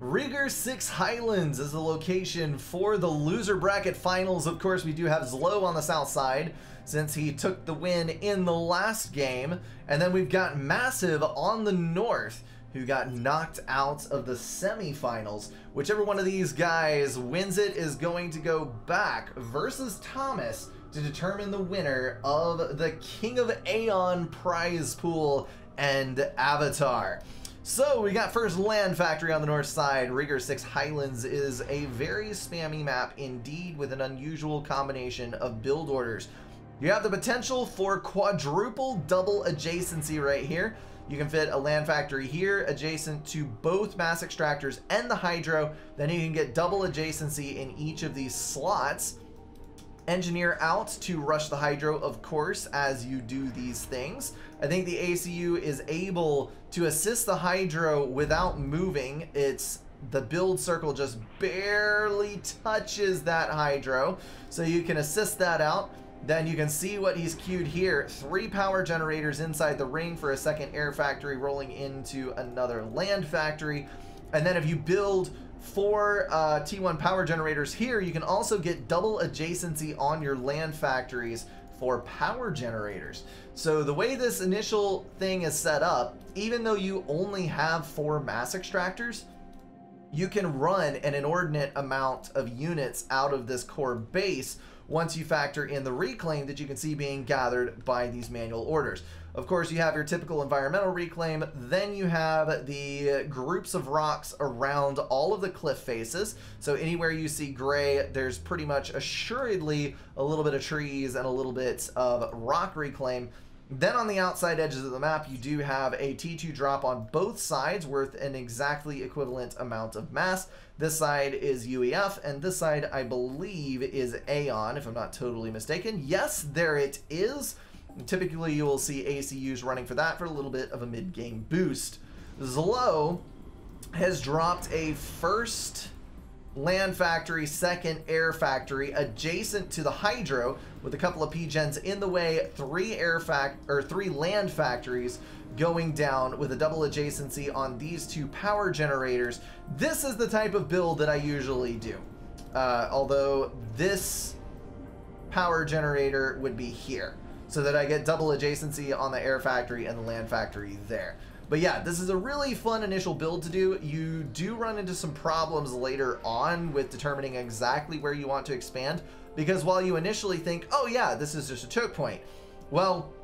Rieger 6 Highlands is the location for the loser bracket finals. Of course, we do have Zlo on the south side since he took the win in the last game. And then we've got Massive on the north, who got knocked out of the semifinals. Whichever one of these guys wins it is going to go back versus Thomas to determine the winner of the King of Aeon prize pool and avatar. So we got first Land Factory on the north side. Rieger 6 Highlands is a very spammy map indeed, with an unusual combination of build orders. You have the potential for quadruple double adjacency right here. You can fit a Land Factory here adjacent to both mass extractors and the hydro. Then you can get double adjacency in each of these slots. Engineer out to rush the hydro, of course, as you do these things. I think the ACU is able to assist the hydro without moving. The build circle just barely touches that hydro, so you can assist that out. Then you can see what he's queued here. 3 power generators inside the ring for a second air factory rolling into another land factory. And then if you build 4 T1 power generators here, you can also get double adjacency on your land factories for power generators. So the way this initial thing is set up, even though you only have 4 mass extractors, you can run an inordinate amount of units out of this core base once you factor in the reclaim that you can see being gathered by these manual orders. Of course, you have your typical environmental reclaim, then you have the groups of rocks around all of the cliff faces. So anywhere you see gray, there's pretty much assuredly a little bit of trees and a little bit of rock reclaim. Then on the outside edges of the map, you do have a T2 drop on both sides worth an exactly equivalent amount of mass. This side is UEF, and this side, I believe, is Aeon, if I'm not totally mistaken. Yes, there it is. Typically, you will see ACUs running for that for a little bit of a mid-game boost. Zlo has dropped a first land factory, second air factory adjacent to the hydro with a couple of P-gens in the way, 3 land factories going down with a double adjacency on these 2 power generators. This is the type of build that I usually do. Although this power generator would be here, so that I get double adjacency on the air factory and the land factory there. But yeah, this is a really fun initial build to do. You do run into some problems later on with determining exactly where you want to expand, because while you initially think, oh yeah, this is just a choke point, well,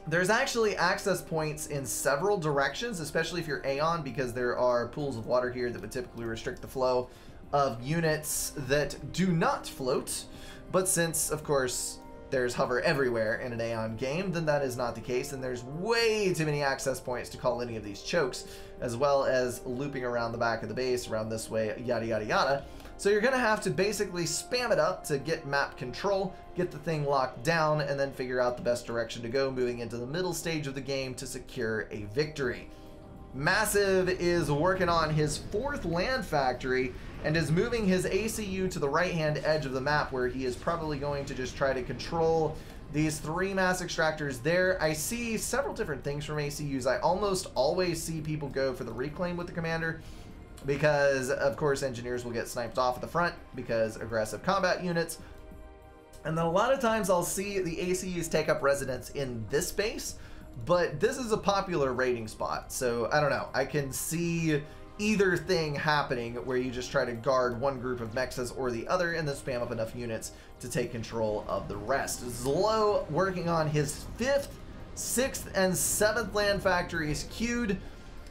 there's actually access points in several directions, especially if you're Aeon, because there are pools of water here that would typically restrict the flow of units that do not float. But since, of course, there's hover everywhere in an Aeon game, then that is not the case, and there's way too many access points to call any of these chokes, as well as looping around the back of the base, around this way, yada yada yada. So you're gonna have to basically spam it up to get map control, get the thing locked down, and then figure out the best direction to go moving into the middle stage of the game to secure a victory. Massive is working on his 4th land factory and is moving his ACU to the right-hand edge of the map, where he is probably going to just try to control these 3 mass extractors there. I see several different things from ACUs. I almost always see people go for the reclaim with the commander, because of course engineers will get sniped off at the front because aggressive combat units. And then a lot of times I'll see the ACUs take up residence in this base, but this is a popular raiding spot, so I don't know. I can see either thing happening, where you just try to guard one group of mexas or the other and then spam up enough units to take control of the rest. Zlo working on his 5th, 6th, and 7th land factories queued.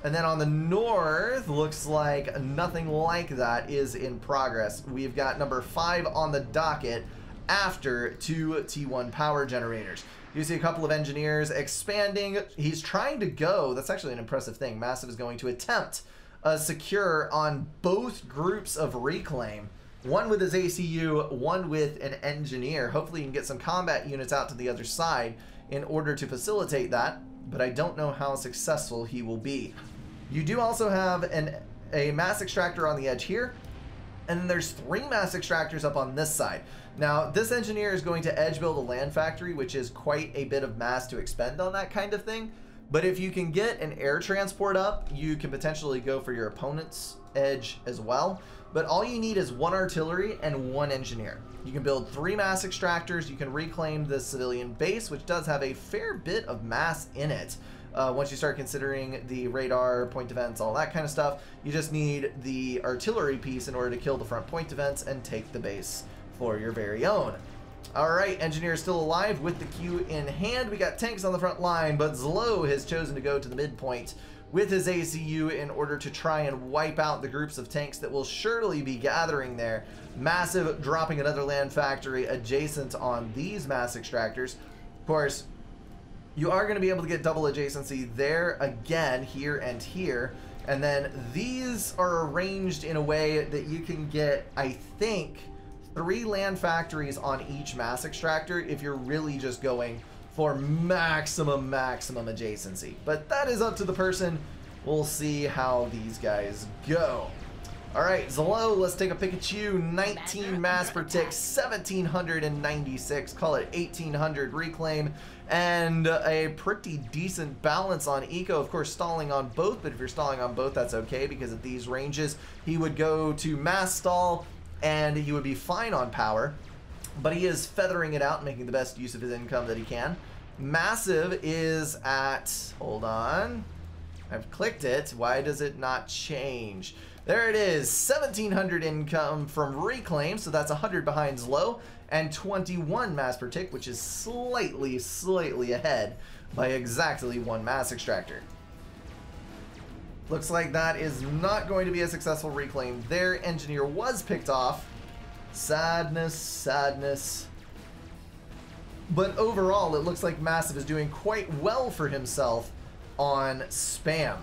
And then on the north, looks like nothing like that is in progress. We've got number 5 on the docket after 2 T1 power generators. You see a couple of engineers expanding. He's trying to go. That's actually an impressive thing. Massive is going to attempt a secure on both groups of reclaim. One with his ACU, one with an engineer. Hopefully he can get some combat units out to the other side in order to facilitate that, but I don't know how successful he will be. You do also have a mass extractor on the edge here, and then there's 3 mass extractors up on this side. Now, this engineer is going to edge build a land factory, which is quite a bit of mass to expend on that kind of thing, But if you can get an air transport up, you can potentially go for your opponent's edge as well. But all you need is 1 artillery and 1 engineer. You can build 3 mass extractors. You can reclaim the civilian base, which does have a fair bit of mass in it. Once you start considering the radar, point defense, all that kind of stuff, you just need the artillery piece in order to kill the front point defense and take the base for your very own. Alright, engineer still alive with the Q in hand. We got tanks on the front line, but Zlo has chosen to go to the midpoint with his ACU in order to try and wipe out the groups of tanks that will surely be gathering there. Massive dropping another land factory adjacent on these mass extractors. Of course, you are going to be able to get double adjacency there again, here and here. And then these are arranged in a way that you can get, I think, 3 land factories on each mass extractor if you're really just going for maximum adjacency. But that is up to the person. We'll see how these guys go. Alright, Zlo, let's take a Pikachu. 19 mass per tick, 1796, call it 1800 reclaim, and a pretty decent balance on eco. Of course, stalling on both, but if you're stalling on both, that's okay, because at these ranges, he would go to mass stall, and he would be fine on power, but he is feathering it out, making the best use of his income that he can. Massive is at, hold on, I've clicked it. Why does it not change? There it is, 1700 income from reclaim, so that's 100 behind Zlo, and 21 mass per tick, which is slightly ahead by exactly 1 mass extractor. Looks like that is not going to be a successful reclaim. Their engineer was picked off. Sadness. But overall, it looks like Massive is doing quite well for himself on spam.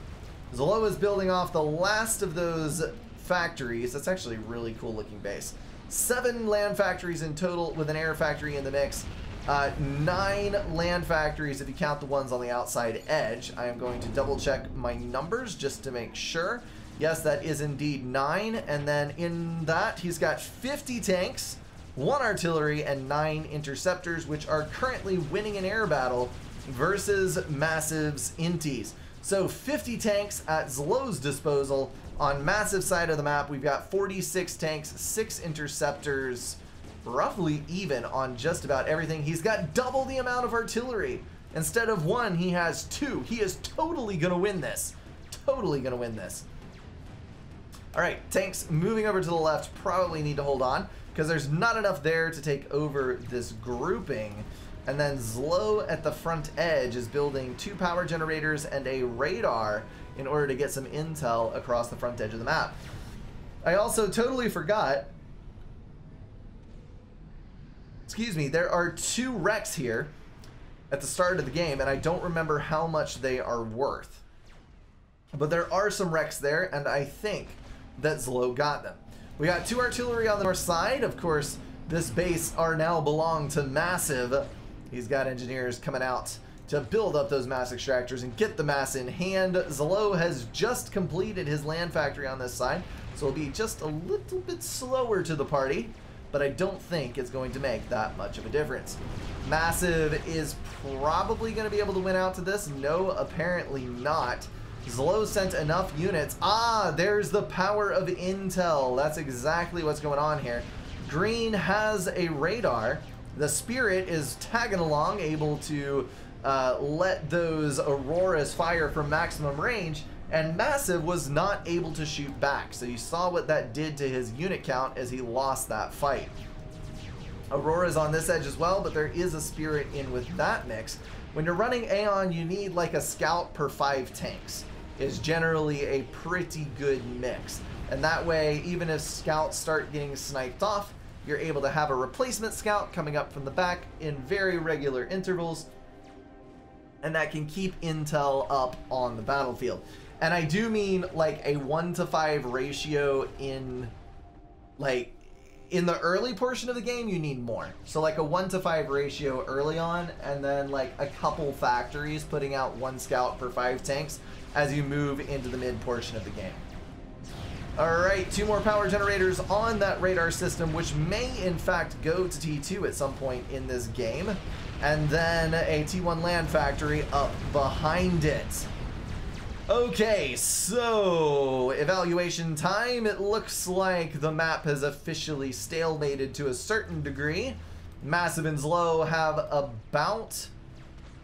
Zlo is building off the last of those factories. That's actually a really cool looking base. 7 land factories in total with an air factory in the mix. 9 land factories if you count the ones on the outside edge. I am going to double check my numbers just to make sure. Yes, that is indeed 9. And then in that, he's got 50 tanks, 1 artillery, and 9 interceptors, which are currently winning an air battle versus Massive's Inties. So 50 tanks at Zlo's disposal. On Massive side of the map, we've got 46 tanks, 6 interceptors, roughly even on just about everything. He's got double the amount of artillery. Instead of 1, he has 2. He is totally going to win this. Totally going to win this. All right, tanks moving over to the left probably need to hold on because there's not enough there to take over this grouping. And then Zlo at the front edge is building 2 power generators and a radar in order to get some intel across the front edge of the map. I also totally forgot, excuse me, there are 2 wrecks here at the start of the game, and I don't remember how much they are worth. But there are some wrecks there, and I think that Zlo got them. We got 2 artillery on the north side. Of course, this base are now belong to Massive. He's got engineers coming out to build up those mass extractors and get the mass in hand. Zlo has just completed his land factory on this side, so it'll be just a little bit slower to the party, but I don't think it's going to make that much of a difference. Massive is probably going to be able to win out to this. No, apparently not. Zlo sent enough units. Ah, there's the power of intel. That's exactly what's going on here. Green has a radar. The Spirit is tagging along, able to let those Auroras fire from maximum range, and Massive was not able to shoot back. So you saw what that did to his unit count as he lost that fight. Aurora's on this edge as well, but there is a Spirit in with that mix. When you're running Aeon, you need like a scout per 5 tanks. Is generally a pretty good mix. And that way, even if scouts start getting sniped off, you're able to have a replacement scout coming up from the back in very regular intervals, and that can keep intel up on the battlefield. And I do mean like a 1-to-5 ratio in the early portion of the game. You need more. So like a 1-to-5 ratio early on, and then like a couple factories putting out 1 scout per 5 tanks as you move into the mid portion of the game. Alright, 2 more power generators on that radar system, which may in fact go to T2 at some point in this game. and then a T1 land factory up behind it. Okay, so evaluation time. It looks like the map has officially stalemated to a certain degree. Massive and Zlo have about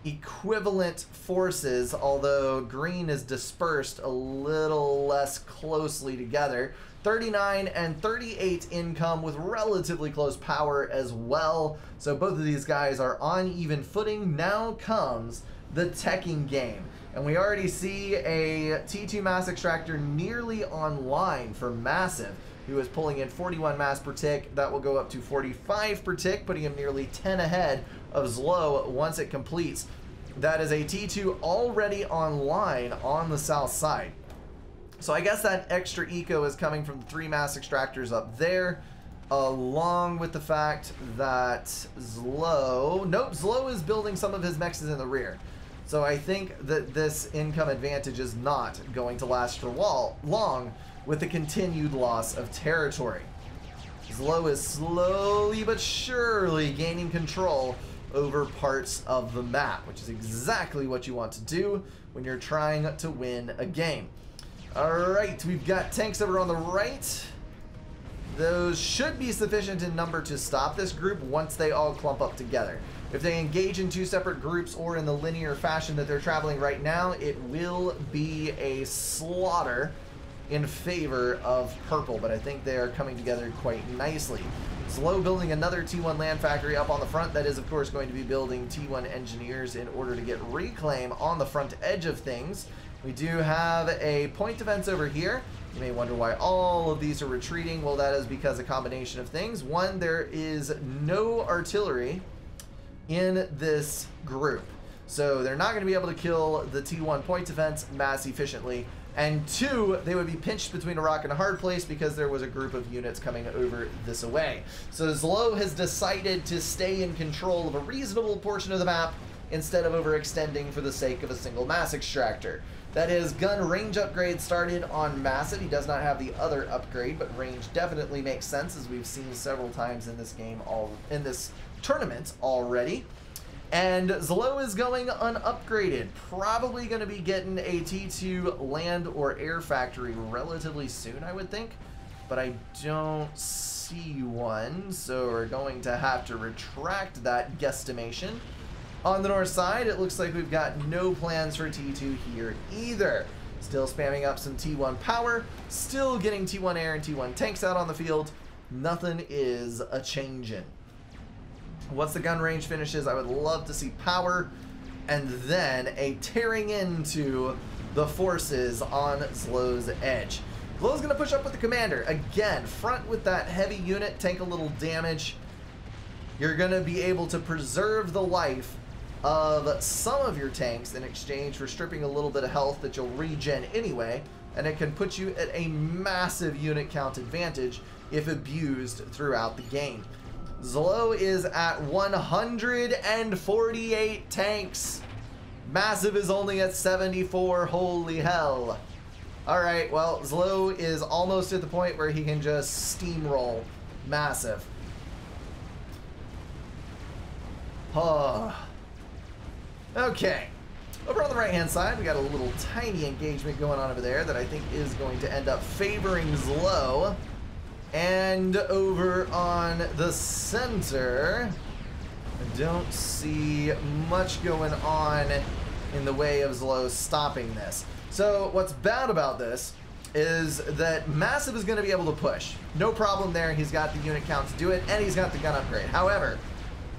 equivalent forces, although green is dispersed a little less closely together. 39 and 38 income with relatively close power as well. So both of these guys are on even footing. Now comes the teching game. And we already see a T2 mass extractor nearly online for Massive, who is pulling in 41 mass per tick. That will go up to 45 per tick, putting him nearly 10 ahead of Zlo once it completes. That is a T2 already online on the south side. So I guess that extra eco is coming from the 3 mass extractors up there, along with the fact that Zlo is building some of his mexes in the rear. So I think that this income advantage is not going to last for long with the continued loss of territory. Zlo is slowly but surely gaining control over parts of the map, which is exactly what you want to do when you're trying to win a game. Alright, we've got tanks over on the right. Those should be sufficient in number to stop this group once they all clump up together. If they engage in 2 separate groups or in the linear fashion that they're traveling right now, it will be a slaughter in favor of purple, but I think they are coming together quite nicely. Zlo building another T1 land factory up on the front. That is, of course, going to be building T1 engineers in order to get reclaim on the front edge of things. We do have a point defense over here. You may wonder why all of these are retreating. Well, that is because a combination of things. One, there is no artillery in this group, so they're not going to be able to kill the T1 point defense mass efficiently. And 2, they would be pinched between a rock and a hard place because there was a group of units coming over this way. So Zlo has decided to stay in control of a reasonable portion of the map instead of overextending for the sake of a single mass extractor. That is, gun range upgrade started on Massive. He does not have the other upgrade, but range definitely makes sense, as we've seen several times in this game, in this tournament already. And Zlo is going unupgraded. Probably going to be getting a T2 land or air factory relatively soon, I would think. But I don't see one, so we're going to have to retract that guesstimation. On the north side, it looks like we've got no plans for T2 here either. Still spamming up some T1 power, still getting T1 air and T1 tanks out on the field. Nothing is a-changin'. Once the gun range finishes, I would love to see power and then a tearing into the forces on Zlo's edge. Zlo's going to push up with the commander. Again, front with that heavy unit, take a little damage. You're going to be able to preserve the life of some of your tanks in exchange for stripping a little bit of health that you'll regen anyway, and it can put you at a massive unit count advantage if abused throughout the game. Zlo is at 148 tanks. Massive is only at 74. Holy hell. Alright, well, Zlo is almost at the point where he can just steamroll Massive. Okay. Over on the right-hand side, we got a little tiny engagement going on over there that I think is going to end up favoring Zlo. And over on the center, I don't see much going on in the way of Zlo stopping this. So what's bad about this is that Massive is going to be able to push. No problem there. He's got the unit count to do it, and he's got the gun upgrade. However,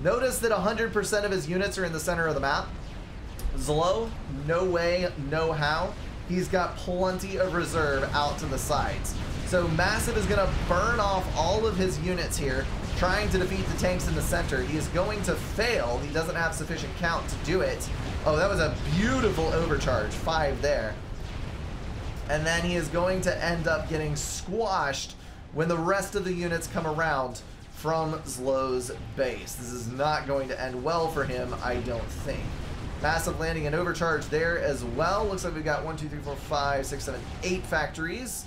notice that 100% of his units are in the center of the map. Zlo, no way, no how. He's got plenty of reserve out to the sides. So Massive is going to burn off all of his units here, trying to defeat the tanks in the center. He is going to fail. He doesn't have sufficient count to do it. Oh, that was a beautiful overcharge. 5 there. And then he is going to end up getting squashed when the rest of the units come around from Zlo's base. This is not going to end well for him, I don't think. Massive landing and overcharge there as well. Looks like we've got 1, 2, 3, 4, 5, 6, 7, 8 factories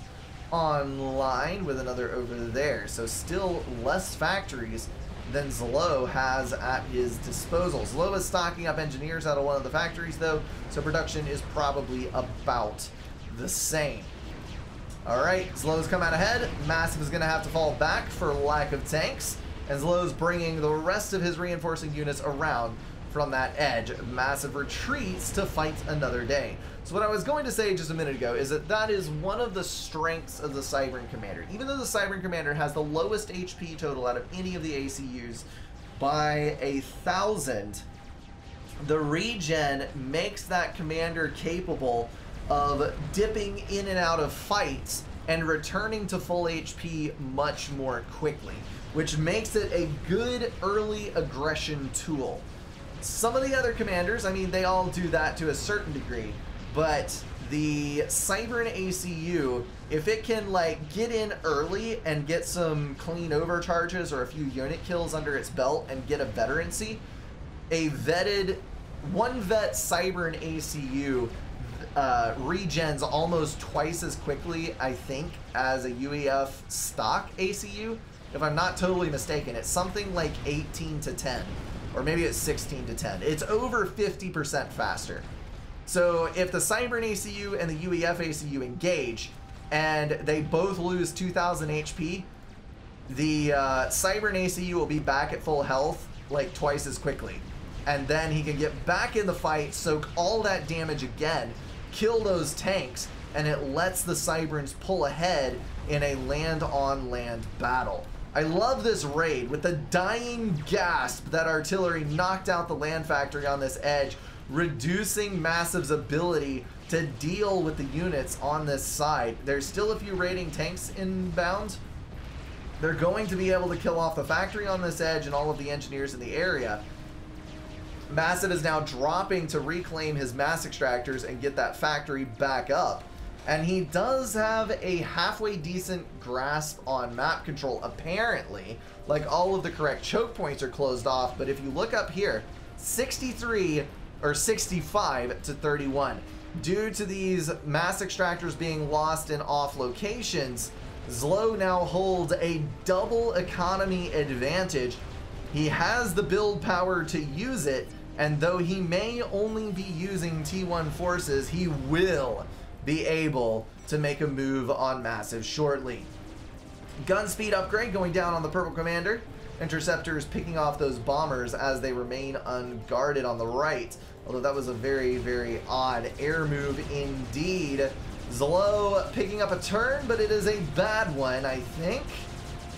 online with another over there. So still less factories than Zlo has at his disposal. Zlo is stocking up engineers out of one of the factories, though, so production is probably about the same. All right, Zlo's come out ahead. Massive is going to have to fall back for lack of tanks, and Zlo's bringing the rest of his reinforcing units around from that edge. Massive retreats to fight another day. So what I was going to say just a minute ago is that that is one of the strengths of the Cybern Commander. Even though the Cybern Commander has the lowest HP total out of any of the ACUs by 1,000, the regen makes that commander capable of dipping in and out of fights and returning to full HP much more quickly, which makes it a good early aggression tool. Some of the other commanders, I mean, they all do that to a certain degree, but the Cybern ACU, if it can like get in early and get some clean overcharges or a few unit kills under its belt and get a veterancy, a vetted, one vet Cybern ACU regens almost twice as quickly, I think, as a UEF stock ACU. If I'm not totally mistaken, it's something like 18 to 10, or maybe it's 16 to 10. It's over 50% faster. So if the Cybern ACU and the UEF ACU engage, and they both lose 2,000 HP, the Cybern ACU will be back at full health like twice as quickly. And then he can get back in the fight, soak all that damage again, kill those tanks, and it lets the Cyberns pull ahead in a land-on-land battle. I love this raid with the dying gasp that artillery knocked out the land factory on this edge, reducing Massive's ability to deal with the units on this side. There's still a few raiding tanks inbound. They're going to be able to kill off the factory on this edge and all of the engineers in the area. Massive is now dropping to reclaim his mass extractors and get that factory back up. And he does have a halfway decent grasp on map control, apparently. Like, all of the correct choke points are closed off, but if you look up here, 63 or 65 to 31. Due to these mass extractors being lost in off locations, Zlo now holds a double economy advantage. He has the build power to use it, and though he may only be using T1 forces, he will be able to make a move on Massive shortly. Gun speed upgrade going down on the Purple Commander. Interceptors picking off those bombers as they remain unguarded on the right. Although that was a very, very odd air move indeed. Zlo picking up a turn, but it is a bad one, I think.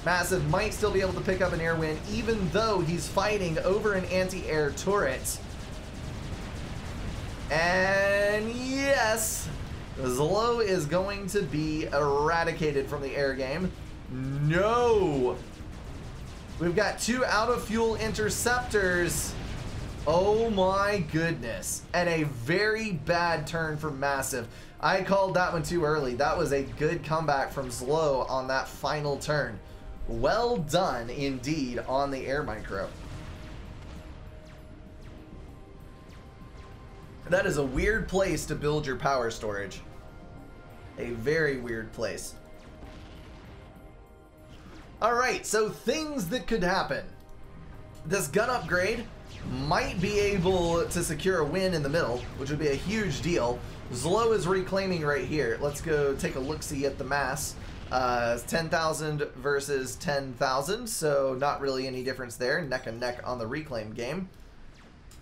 Massive might still be able to pick up an air win, even though he's fighting over an anti-air turret. And yes, Zlo is going to be eradicated from the air game. No! We've got 2 out-of-fuel interceptors. Oh my goodness. And a very bad turn from Massive. I called that one too early. That was a good comeback from Zlo on that final turn. Well done indeed on the air micro. That is a weird place to build your power storage. A very weird place. Alright, so things that could happen. This gun upgrade might be able to secure a win in the middle, which would be a huge deal. Zlo is reclaiming right here. Let's go take a look-see at the mass. 10,000 versus 10,000, so not really any difference there. Neck and neck on the reclaim game.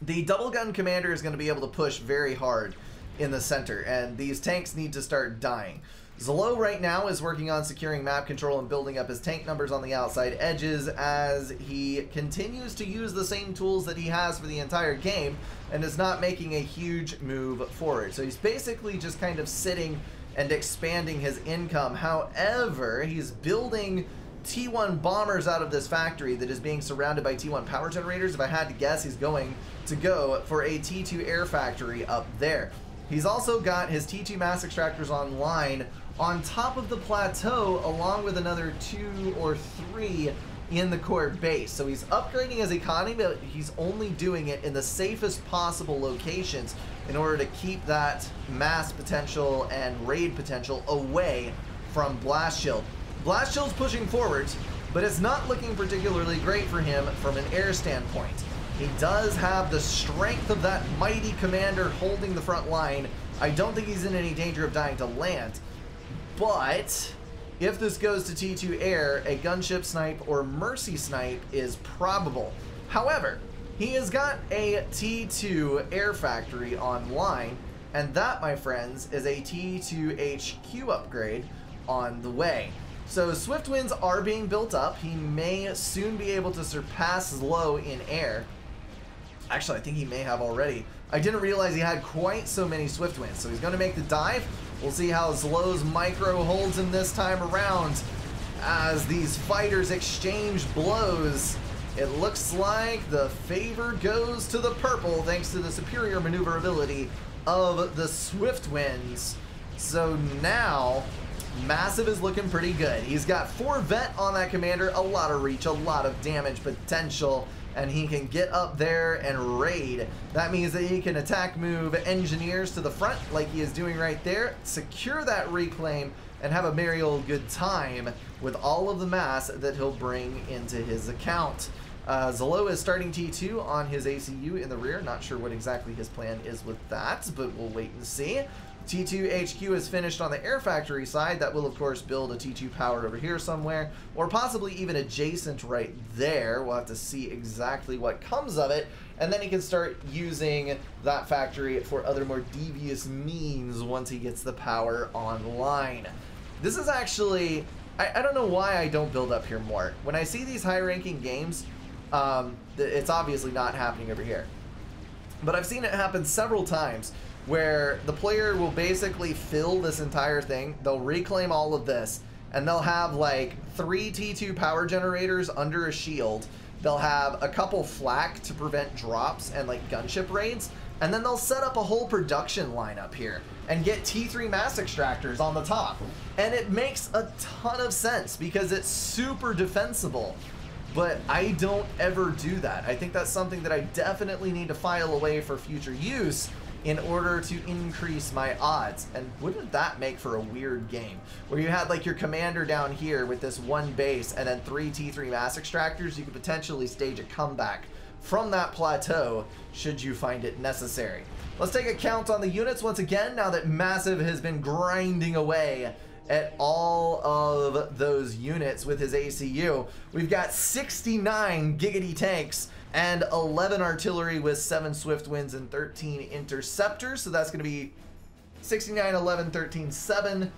The double gun commander is going to be able to push very hard in the center, and these tanks need to start dying. Zlo right now is working on securing map control and building up his tank numbers on the outside edges as he continues to use the same tools that he has for the entire game and is not making a huge move forward. So he's basically just kind of sitting and expanding his income. However, he's building T1 bombers out of this factory that is being surrounded by T1 power generators. If I had to guess, he's going to go for a T2 air factory up there. He's also got his T2 mass extractors online on top of the plateau, along with another 2 or 3 in the core base. So he's upgrading his economy, but he's only doing it in the safest possible locations in order to keep that mass potential and raid potential away from Blast Shield. Blast Shield's pushing forwards. but it's not looking particularly great for him from an air standpoint. He does have the strength of that mighty commander holding the front line. I don't think he's in any danger of dying to land, but if this goes to T2 air, a gunship snipe or mercy snipe is probable. However, he has got a T2 air factory online, and that, my friends, is a T2 HQ upgrade on the way. So swift winds are being built up. He may soon be able to surpass Zlo in air. Actually, I think he may have already. I didn't realize he had quite so many swift winds. So he's going to make the dive. We'll see how Zlo's micro holds him this time around as these fighters exchange blows. It looks like the favor goes to the purple thanks to the superior maneuverability of the swift winds. So now Massive is looking pretty good. He's got 4 vet on that commander, a lot of reach, a lot of damage potential, and he can get up there and raid. That means that he can attack move engineers to the front like he is doing right there, secure that reclaim, and have a merry old good time with all of the mass that he'll bring into his account. Zlo is starting T2 on his ACU in the rear. Not sure what exactly his plan is with that, but we'll wait and see. T2 HQ is finished on the air factory side. That will, of course, build a T2 power over here somewhere, or possibly even adjacent right there. We'll have to see exactly what comes of it, and then he can start using that factory for other more devious means once he gets the power online. This is actually, I don't know why I don't build up here more. When I see these high-ranking games, it's obviously not happening over here. But I've seen it happen several times where the player will basically fill this entire thing, they'll reclaim all of this, and they'll have like 3 T2 power generators under a shield, they'll have a couple flak to prevent drops and like gunship raids, and then they'll set up a whole production line up here and get T3 mass extractors on the top. And it makes a ton of sense because it's super defensible. But I don't ever do that. I think that's something that I definitely need to file away for future use in order to increase my odds. And wouldn't that make for a weird game? Where you had like your commander down here with this one base and then 3 T3 mass extractors, you could potentially stage a comeback from that plateau should you find it necessary. Let's take a count on the units once again now that Massive has been grinding away at all of those units with his ACU. We've got 69 giggity tanks and 11 artillery with 7 swift winds and 13 interceptors. So that's going to be 69, 11, 13, 7.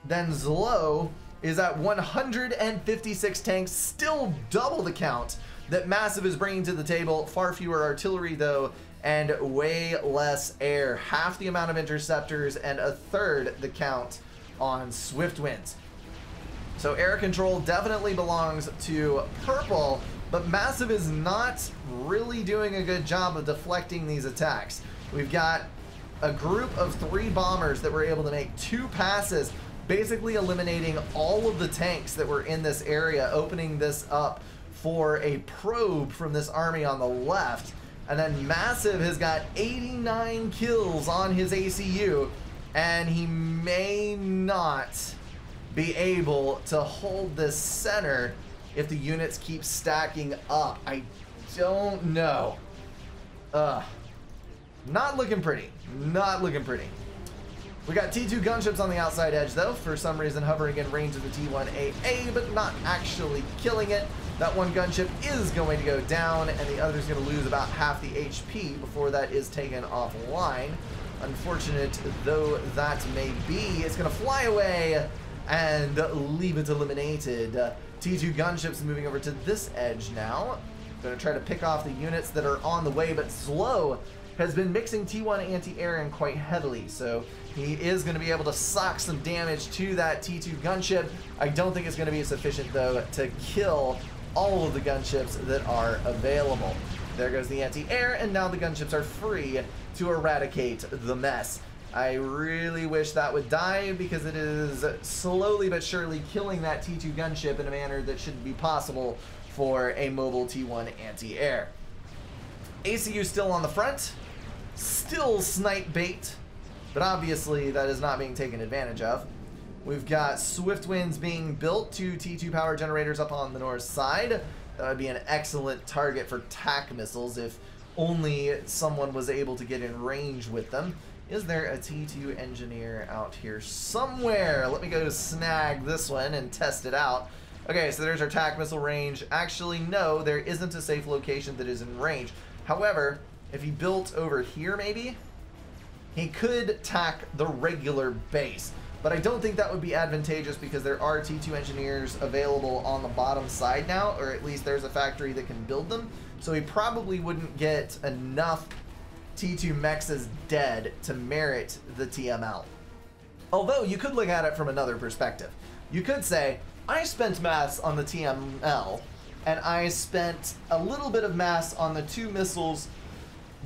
Then Zlo is at 156 tanks, still double the count that Massive is bringing to the table. Far fewer artillery though, and way less air. Half the amount of interceptors and a third the count on swift winds. So air control definitely belongs to purple, but Massive is not really doing a good job of deflecting these attacks. We've got a group of 3 bombers that were able to make 2 passes, basically eliminating all of the tanks that were in this area, opening this up for a probe from this army on the left. And then Massive has got 89 kills on his ACU, and he may not be able to hold this center if the units keep stacking up. I don't know. Not looking pretty. Not looking pretty. We got T2 gunships on the outside edge though, for some reason hovering in range of the T1AA, but not actually killing it. That one gunship is going to go down, and the other is going to lose about half the HP before that is taken offline. Unfortunate though that may be, it's going to fly away and leave it eliminated. T2 gunships moving over to this edge now. Going to try to pick off the units that are on the way, but Zlo has been mixing T1 anti-air in quite heavily, so he is going to be able to sock some damage to that T2 gunship. I don't think it's going to be sufficient though to kill all of the gunships that are available. There goes the anti-air, and now the gunships are free to eradicate the mess. I really wish that would die because it is slowly but surely killing that T2 gunship in a manner that shouldn't be possible for a mobile T1 anti-air. ACU still on the front, still snipe bait, but obviously that is not being taken advantage of. We've got Swift Winds being built, 2 T2 power generators up on the north side. That would be an excellent target for TAC missiles if only someone was able to get in range with them. Is there a T2 engineer out here somewhere? Let me go snag this one and test it out. Okay, so there's our TAC missile range. Actually, no, there isn't a safe location that is in range. However, if he built over here maybe, he could TAC the regular base. But I don't think that would be advantageous because there are T2 engineers available on the bottom side now, or at least there's a factory that can build them. So he probably wouldn't get enough T2 mechs dead to merit the TML. Although you could look at it from another perspective. You could say, I spent mass on the TML, and I spent a little bit of mass on the 2 missiles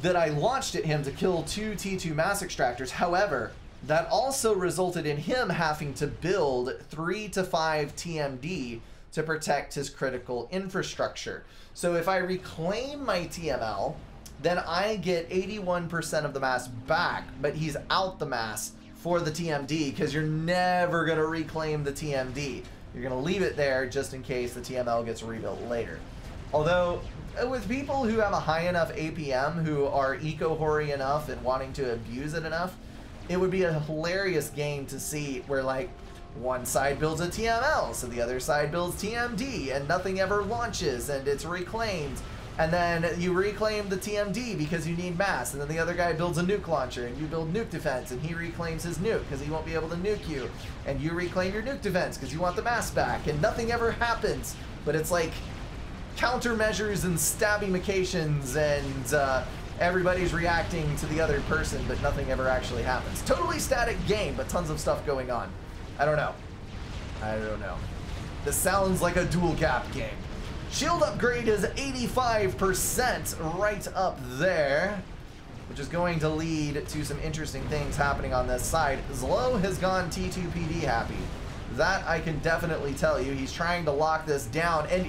that I launched at him to kill 2 T2 mass extractors. However, that also resulted in him having to build 3 to 5 TMD to protect his critical infrastructure. So if I reclaim my TML, then I get 81% of the mass back, but he's out the mass for the TMD because you're never going to reclaim the TMD. You're going to leave it there just in case the TML gets rebuilt later. Although, with people who have a high enough APM, who are eco-hoary enough and wanting to abuse it enough, it would be a hilarious game to see where, like, one side builds a TML, so the other side builds TMD, and nothing ever launches, and it's reclaimed. And then you reclaim the TMD because you need mass, and then the other guy builds a nuke launcher, and you build nuke defense, and he reclaims his nuke because he won't be able to nuke you. And you reclaim your nuke defense because you want the mass back, and nothing ever happens. But it's like countermeasures and stabby-mications, and everybody's reacting to the other person, but nothing ever actually happens. Totally static game, but tons of stuff going on. I don't know. I don't know. This sounds like a dual gap game. Shield upgrade is 85% right up there, which is going to lead to some interesting things happening on this side. Zlo has gone T2PD happy. That I can definitely tell you. He's trying to lock this down, and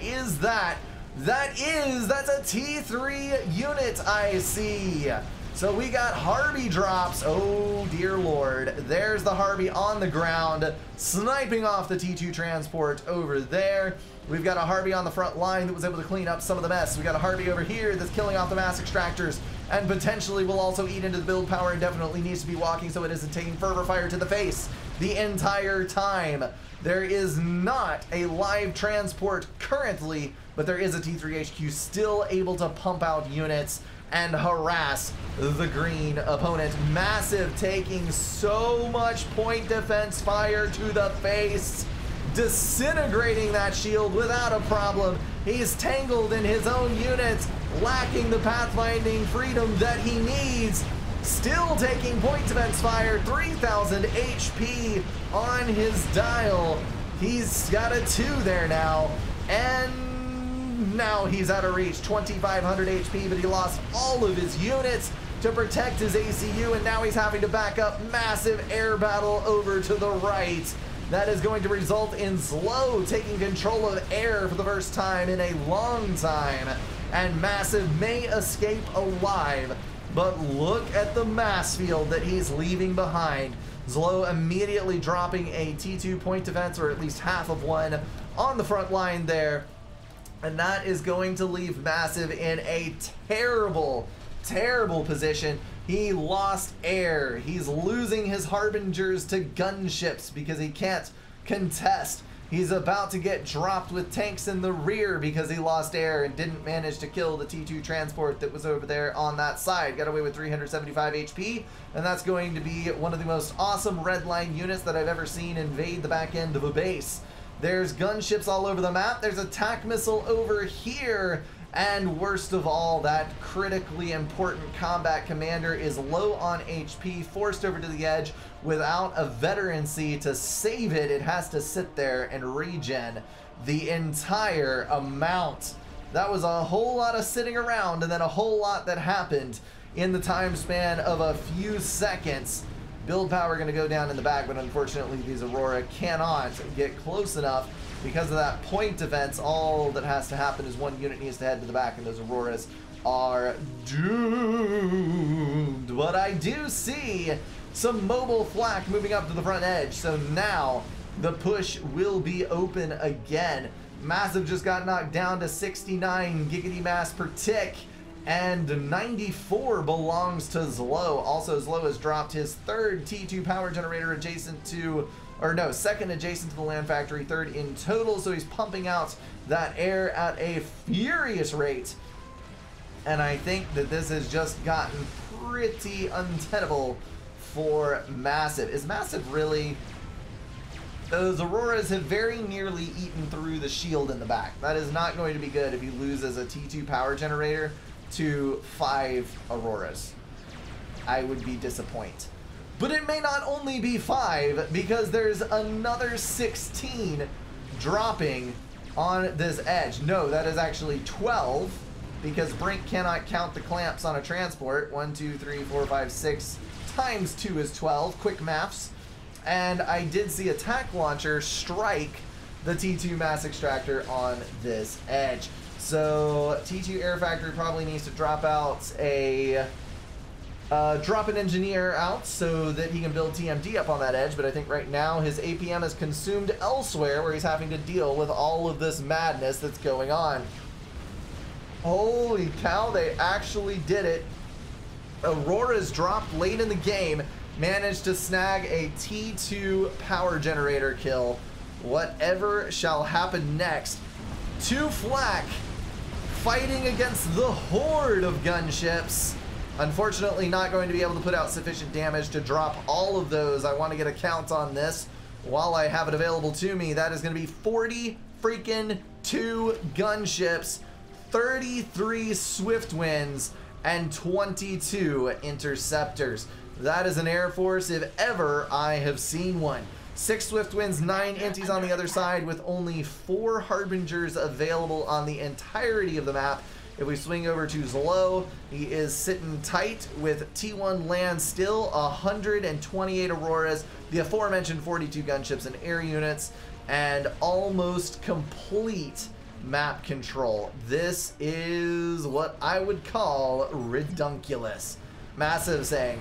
that's a T3 unit I see. So we got Harvey drops. Oh dear Lord. There's the Harvey on the ground, sniping off the T2 transport over there. We've got a Harvey on the front line that was able to clean up some of the mess. We got a Harvey over here that's killing off the mass extractors and potentially will also eat into the build power and definitely needs to be walking so it isn't taking fervor fire to the face the entire time. There is not a live transport currently, but there is a T3 HQ still able to pump out units and harass the green opponent. Massive, taking so much point defense fire to the face, disintegrating that shield without a problem. He's tangled in his own units, lacking the pathfinding freedom that he needs. Still taking point defense fire, 3,000 HP on his dial. He's got a 2 there now, and now he's out of reach. 2,500 HP, but he lost all of his units to protect his ACU, and now he's having to back up. Massive air battle over to the right. That is going to result in Zlo taking control of air for the first time in a long time, and Massive may escape alive. But look at the mass field that he's leaving behind. Zlo immediately dropping a T2 point defense, or at least half of one, on the front line there. And that is going to leave Massive in a terrible, terrible position. He lost air. He's losing his Harbingers to gunships because he can't contest. He's about to get dropped with tanks in the rear because he lost air and didn't manage to kill the T2 transport that was over there on that side. Got away with 375 HP, and that's going to be one of the most awesome red line units that I've ever seen invade the back end of a base. There's gunships all over the map. There's a TAC missile over here. And worst of all, that critically important combat commander is low on HP, forced over to the edge without a veterancy to save it. It has to sit there and regen the entire amount. That was a whole lot of sitting around, and then a whole lot that happened in the time span of a few seconds. Build power going to go down in the back, but unfortunately these Aurora cannot get close enough. Because of that point defense, all that has to happen is one unit needs to head to the back, and those Auroras are doomed. But I do see some mobile flak moving up to the front edge. So now the push will be open again. Massive just got knocked down to 69 giggity mass per tick, and 94 belongs to Zlo. Also, Zlo has dropped his third T2 power generator adjacent to, or no, second adjacent to the land factory, third in total. So he's pumping out that air at a furious rate. And I think that this has just gotten pretty untenable for Massive. Is Massive really... Those Auroras have very nearly eaten through the shield in the back. That is not going to be good if he loses a T2 power generator to 5 Auroras. I would be disappointed. But it may not only be 5, because there's another 16 dropping on this edge. No, that is actually 12, because Brink cannot count the clamps on a transport. 1, 2, 3, 4, 5, 6 times 2 is 12. Quick maths. And I did see Attack Launcher strike the T2 Mass Extractor on this edge. So T2 Air Factory probably needs to drop out a drop an engineer out so that he can build TMD up on that edge. But I think right now his APM is consumed elsewhere, where he's having to deal with all of this madness that's going on. Holy cow, they actually did it. Aurora's dropped late in the game, managed to snag a T2 power generator kill. Whatever shall happen next. 2 flak fighting against the horde of gunships. Unfortunately, not going to be able to put out sufficient damage to drop all of those. I want to get a count on this while I have it available to me. That is going to be 40 freaking 2 gunships, 33 swift winds, and 22 interceptors. That is an Air Force if ever I have seen one. 6 swift winds, 9 inties on the other side, with only 4 harbingers available on the entirety of the map. If we swing over to Zlo, he is sitting tight with T1 land still, 128 Auroras, the aforementioned 42 gunships and air units, and almost complete map control. This is what I would call redunculous. Massive saying,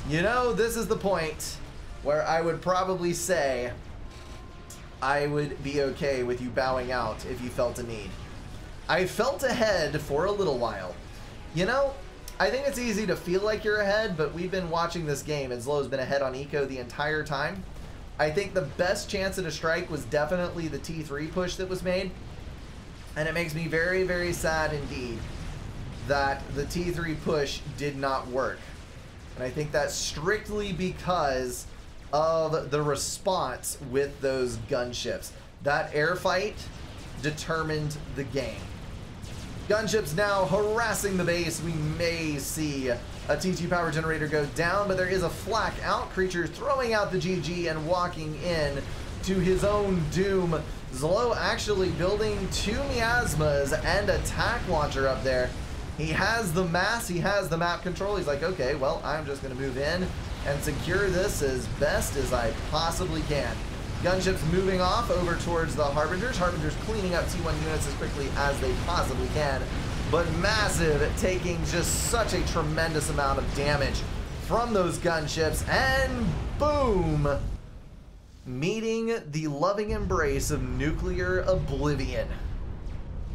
you know, this is the point where I would probably say I would be okay with you bowing out if you felt a need. I felt ahead for a little while. You know, I think it's easy to feel like you're ahead, but we've been watching this game and Zlo's been ahead on eco the entire time. I think the best chance at a strike was definitely the T3 push that was made. And it makes me very, very sad indeed that the T3 push did not work. And I think that's strictly because of the response with those gunships. That air fight determined the game. Gunships now harassing the base. We may see a T2 power generator go down, but there is a flak out. Creature throwing out the GG and walking in to his own doom. Zlo actually building 2 miasmas and attack launcher up there. He has the mass, he has the map control. He's like, okay, well, I'm just going to move in and secure this as best as I possibly can. Gunships moving off over towards the Harbingers. Harbingers cleaning up T1 units as quickly as they possibly can. But Massive taking just such a tremendous amount of damage from those gunships. And boom! Meeting the loving embrace of nuclear oblivion.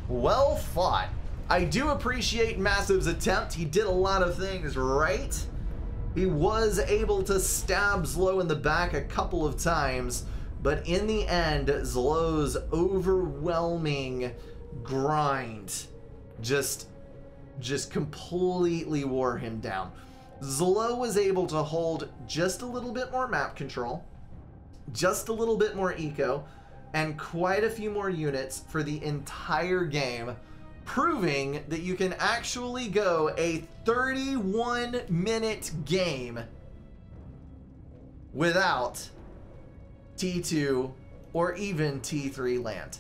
Well fought. I do appreciate Massive's attempt. He did a lot of things right. He was able to stab Zlo in the back a couple of times, but in the end, Zlo's overwhelming grind just completely wore him down. Zlo was able to hold just a little bit more map control, just a little bit more eco, and quite a few more units for the entire game, proving that you can actually go a 31-minute game without T2 or even T3 land.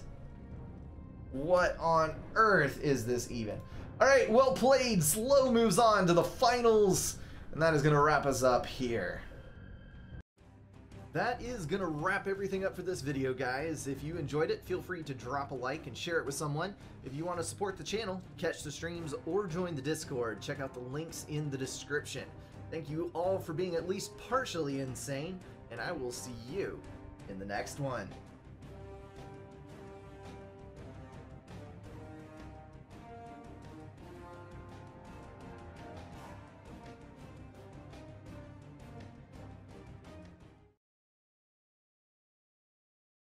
What on earth is this even? All right, well played. Zlo moves on to the finals, and that is going to wrap us up here. That is going to wrap everything up for this video, guys. If you enjoyed it, feel free to drop a like and share it with someone. If you want to support the channel, catch the streams, or join the Discord, check out the links in the description. Thank you all for being at least partially insane, and I will see you in the next one.